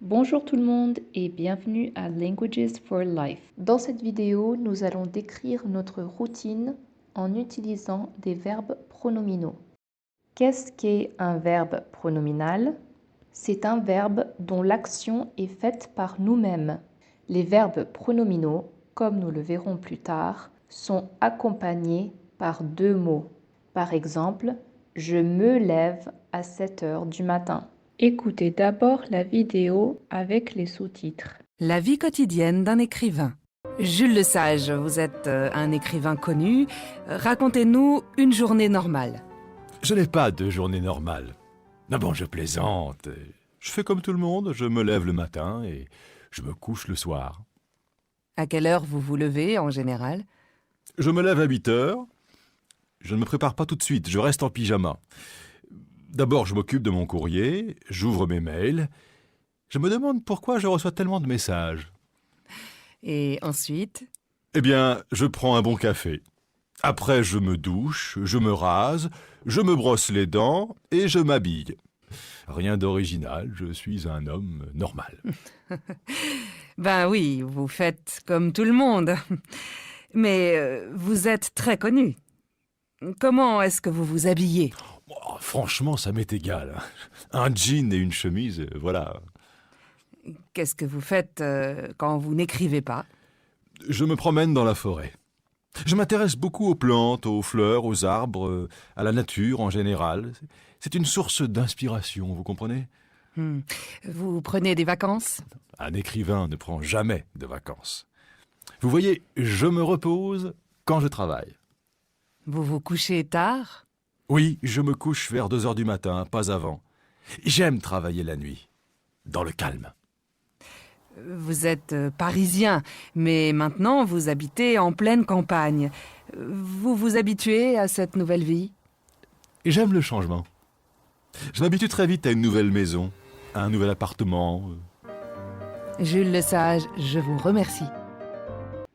Bonjour tout le monde et bienvenue à Languages for Life. Dans cette vidéo, nous allons décrire notre routine en utilisant des verbes pronominaux. Qu'est-ce qu'est un verbe pronominal? C'est un verbe dont l'action est faite par nous-mêmes. Les verbes pronominaux, comme nous le verrons plus tard, sont accompagnés par deux mots. Par exemple, je me lève à 7 heures du matin. Écoutez d'abord la vidéo avec les sous-titres. La vie quotidienne d'un écrivain. Jules Lesage, vous êtes un écrivain connu. Racontez-nous une journée normale. Je n'ai pas de journée normale. Ah bon, je plaisante. Je fais comme tout le monde, je me lève le matin et je me couche le soir. À quelle heure vous vous levez en général? Je me lève à 8 heures. Je ne me prépare pas tout de suite, je reste en pyjama. D'abord, je m'occupe de mon courrier, j'ouvre mes mails. Je me demande pourquoi je reçois tellement de messages. Et ensuite? Eh bien, je prends un bon café. Après, je me douche, je me rase, je me brosse les dents et je m'habille. Rien d'original, je suis un homme normal. Ben oui, vous faites comme tout le monde. Mais vous êtes très connu. Comment est-ce que vous vous habillez? Oh, franchement, ça m'est égal. Un jean et une chemise, voilà. Qu'est-ce que vous faites quand vous n'écrivez pas? Je me promène dans la forêt. Je m'intéresse beaucoup aux plantes, aux fleurs, aux arbres, à la nature en général. C'est une source d'inspiration, vous comprenez? Vous prenez des vacances? Un écrivain ne prend jamais de vacances. Vous voyez, je me repose quand je travaille. Vous vous couchez tard? Oui, je me couche vers 2 heures du matin, pas avant. J'aime travailler la nuit, dans le calme. Vous êtes parisien, mais maintenant vous habitez en pleine campagne. Vous vous habituez à cette nouvelle vie? Et j'aime le changement. Je m'habitue très vite à une nouvelle maison, à un nouvel appartement. Jules Lesage, je vous remercie.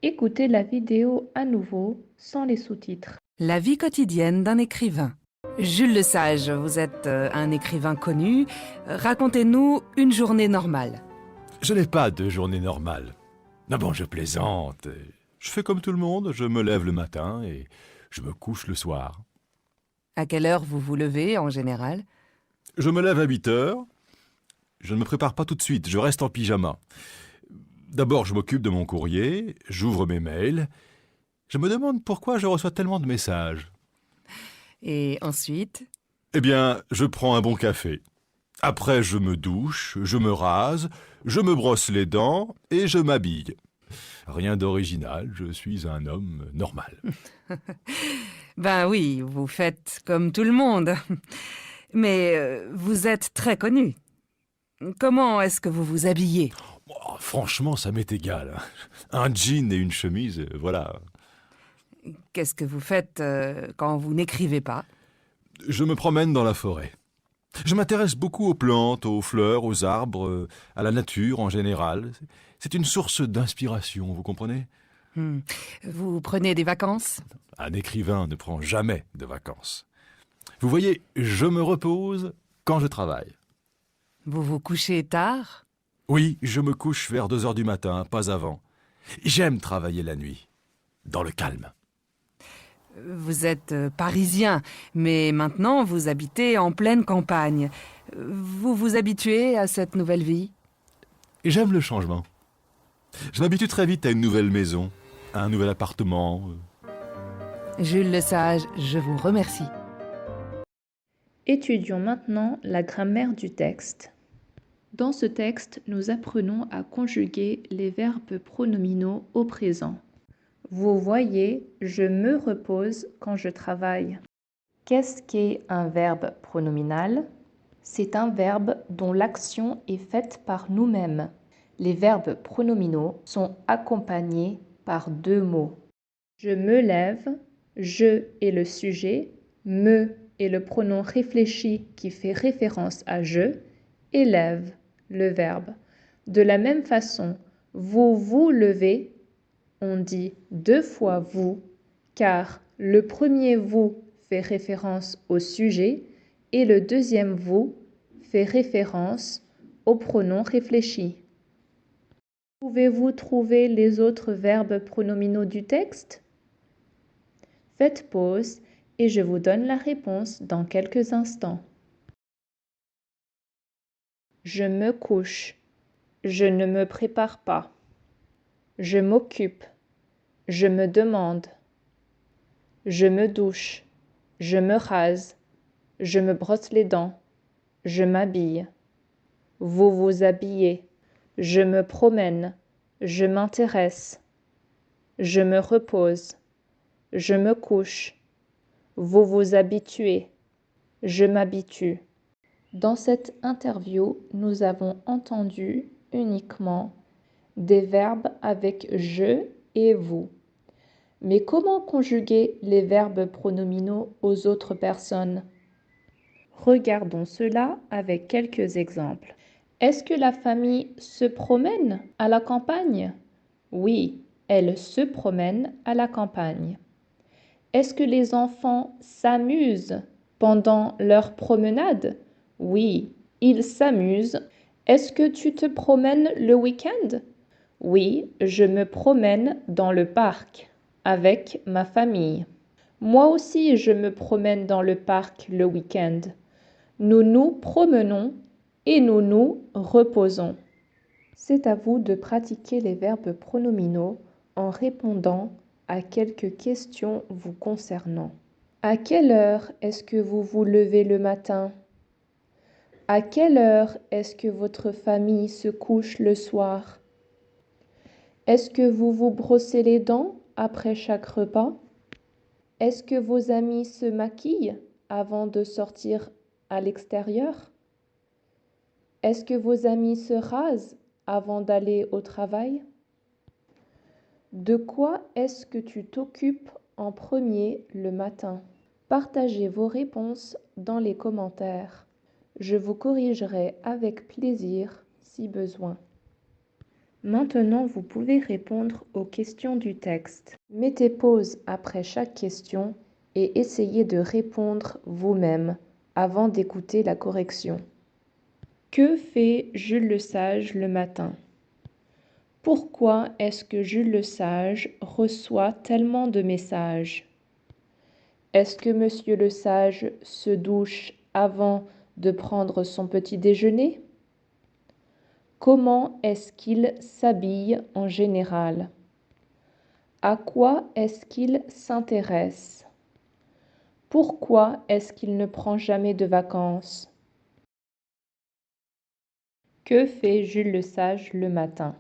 Écoutez la vidéo à nouveau sans les sous-titres. La vie quotidienne d'un écrivain. Jules Lesage, vous êtes un écrivain connu. Racontez-nous une journée normale. Je n'ai pas de journée normale. Ah bon, je plaisante. Je fais comme tout le monde, je me lève le matin et je me couche le soir. À quelle heure vous vous levez en général? Je me lève à 8 heures. Je ne me prépare pas tout de suite, je reste en pyjama. D'abord, je m'occupe de mon courrier, j'ouvre mes mails. Je me demande pourquoi je reçois tellement de messages. Et ensuite? Eh bien, je prends un bon café. Après, je me douche, je me rase, je me brosse les dents et je m'habille. Rien d'original, je suis un homme normal. Ben oui, vous faites comme tout le monde. Mais vous êtes très connu. Comment est-ce que vous vous habillez? Oh, franchement, ça m'est égal. Un jean et une chemise, voilà. Qu'est-ce que vous faites quand vous n'écrivez pas? Je me promène dans la forêt. Je m'intéresse beaucoup aux plantes, aux fleurs, aux arbres, à la nature en général. C'est une source d'inspiration, vous comprenez? Vous prenez des vacances? Un écrivain ne prend jamais de vacances. Vous voyez, je me repose quand je travaille. Vous vous couchez tard? Oui, je me couche vers 2 heures du matin, pas avant. J'aime travailler la nuit, dans le calme. Vous êtes parisien, mais maintenant vous habitez en pleine campagne. Vous vous habituez à cette nouvelle vie? Et j'aime le changement. Je m'habitue très vite à une nouvelle maison, à un nouvel appartement. Jules Lesage, je vous remercie. Étudions maintenant la grammaire du texte. Dans ce texte, nous apprenons à conjuguer les verbes pronominaux au présent. Vous voyez, je me repose quand je travaille. Qu'est-ce qu'est un verbe pronominal? C'est un verbe dont l'action est faite par nous-mêmes. Les verbes pronominaux sont accompagnés par deux mots. Je me lève, je est le sujet, me est le pronom réfléchi qui fait référence à je, et lève, le verbe. De la même façon, vous vous levez, on dit 2 fois vous, car le premier vous fait référence au sujet et le deuxième vous fait référence au pronom réfléchi. Pouvez-vous trouver les autres verbes pronominaux du texte? Faites pause et je vous donne la réponse dans quelques instants. Je me couche. Je ne me prépare pas. Je m'occupe. Je me demande. Je me douche. Je me rase. Je me brosse les dents. Je m'habille. Vous vous habillez. Je me promène. Je m'intéresse. Je me repose. Je me couche. Vous vous habituez. Je m'habitue. Dans cette interview, nous avons entendu uniquement des verbes avec je et vous. Mais comment conjuguer les verbes pronominaux aux autres personnes? Regardons cela avec quelques exemples. Est-ce que la famille se promène à la campagne? Oui, elle se promène à la campagne. Est-ce que les enfants s'amusent pendant leur promenade? Oui, ils s'amusent. Est-ce que tu te promènes le week-end? Oui, je me promène dans le parc avec ma famille. Moi aussi, je me promène dans le parc le week-end. Nous nous promenons et nous nous reposons. C'est à vous de pratiquer les verbes pronominaux en répondant à quelques questions vous concernant. À quelle heure est-ce que vous vous levez le matin? À quelle heure est-ce que votre famille se couche le soir? Est-ce que vous vous brossez les dents après chaque repas? Est-ce que vos amis se maquillent avant de sortir à l'extérieur? Est-ce que vos amis se rasent avant d'aller au travail? De quoi est-ce que tu t'occupes en premier le matin? Partagez vos réponses dans les commentaires. Je vous corrigerai avec plaisir si besoin. Maintenant, vous pouvez répondre aux questions du texte. Mettez pause après chaque question et essayez de répondre vous-même avant d'écouter la correction. Que fait Jules le Sage le matin? Pourquoi est-ce que Jules le Sage reçoit tellement de messages? Est-ce que Monsieur le Sage se douche avant de prendre son petit déjeuner? Comment est-ce qu'il s'habille en général? À quoi est-ce qu'il s'intéresse? Pourquoi est-ce qu'il ne prend jamais de vacances? Que fait Jules le Sage le matin?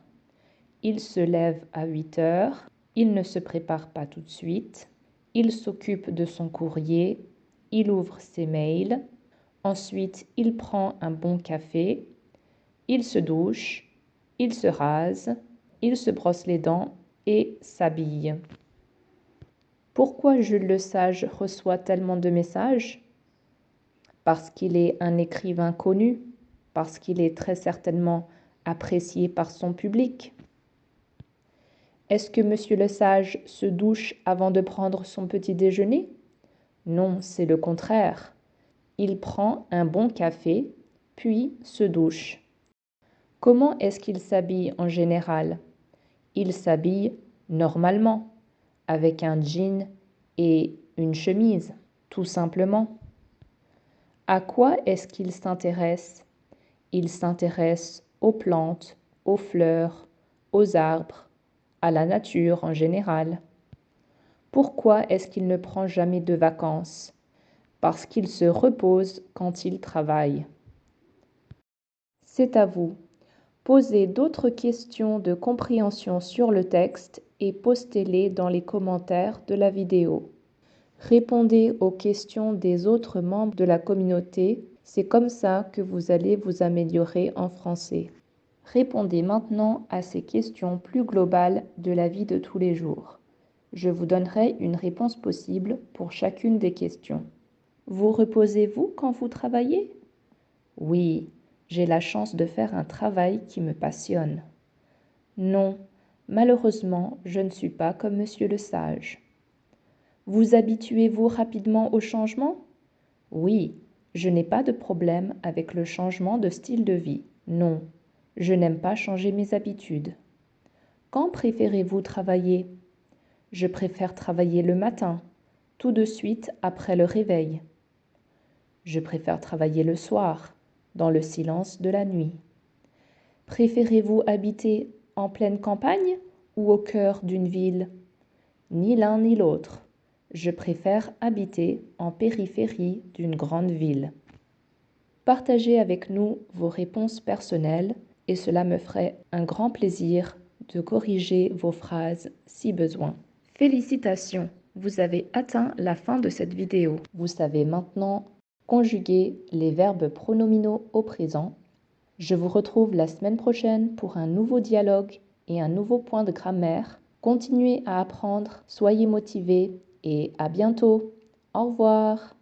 Il se lève à 8 heures, il ne se prépare pas tout de suite, il s'occupe de son courrier, il ouvre ses mails, ensuite il prend un bon café, il se douche, il se rase, il se brosse les dents et s'habille. Pourquoi Jules le Sage reçoit tellement de messages? Parce qu'il est un écrivain connu, parce qu'il est très certainement apprécié par son public. Est-ce que Monsieur le Sage se douche avant de prendre son petit déjeuner? Non, c'est le contraire. Il prend un bon café, puis se douche. Comment est-ce qu'il s'habille en général? Il s'habille normalement, avec un jean et une chemise, tout simplement. À quoi est-ce qu'il s'intéresse? Il s'intéresse aux plantes, aux fleurs, aux arbres, à la nature en général. Pourquoi est-ce qu'il ne prend jamais de vacances? Parce qu'il se repose quand il travaille. C'est à vous. Posez d'autres questions de compréhension sur le texte et postez-les dans les commentaires de la vidéo. Répondez aux questions des autres membres de la communauté, c'est comme ça que vous allez vous améliorer en français. Répondez maintenant à ces questions plus globales de la vie de tous les jours. Je vous donnerai une réponse possible pour chacune des questions. Vous reposez-vous quand vous travaillez? Oui, j'ai la chance de faire un travail qui me passionne. Non, malheureusement, je ne suis pas comme Monsieur le Sage. Vous habituez-vous rapidement au changement? Oui, je n'ai pas de problème avec le changement de style de vie. Non, je n'aime pas changer mes habitudes. Quand préférez-vous travailler? Je préfère travailler le matin, tout de suite après le réveil. Je préfère travailler le soir, dans le silence de la nuit. Préférez-vous habiter en pleine campagne ou au cœur d'une ville? Ni l'un ni l'autre. Je préfère habiter en périphérie d'une grande ville. Partagez avec nous vos réponses personnelles et cela me ferait un grand plaisir de corriger vos phrases si besoin. Félicitations, vous avez atteint la fin de cette vidéo. Vous savez maintenant conjuguer les verbes pronominaux au présent. Je vous retrouve la semaine prochaine pour un nouveau dialogue et un nouveau point de grammaire. Continuez à apprendre, soyez motivés et à bientôt. Au revoir.